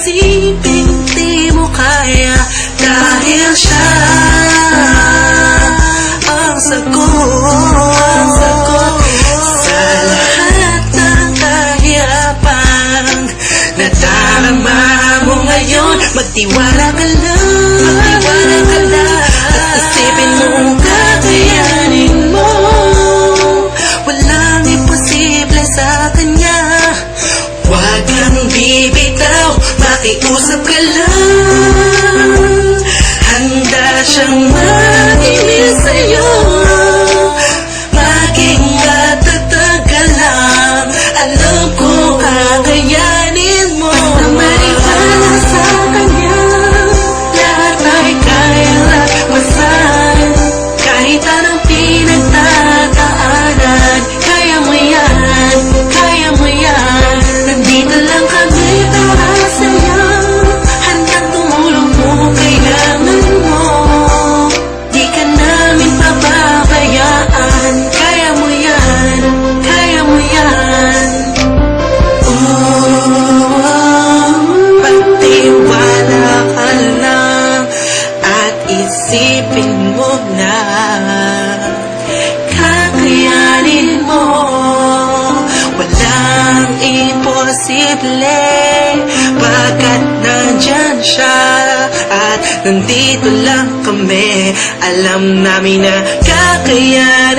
isipin di mo kaya, dahil siya ang sagot sa lahat ng kahirapan na darama mo ngayon. Magtiwala ka lang, at isipin mo kakayanin mo. Walang imposible sa kanya. Huwag kang bibitaw, makiusap ka lang. Handa siyang makinig sa'yo. Maging matatag ka lang, alam ko kakayanin mo. Basta maniwala sa kanya, lahat ay kayang lagpasan. Kahit anong pinagtataanan, kaya mo yan, kaya mo yan. Nandito lang kami para sa'yo, handang tumulong kung kailangan mo. Di ka namin pababayaan, kaya mo yan, kaya mo yan. Pagtiwala ka lang at isipin mo na kakayanin mo. Walang imposible pagkat nandyan siya at nandito lang kami. Alam namin na kakayanin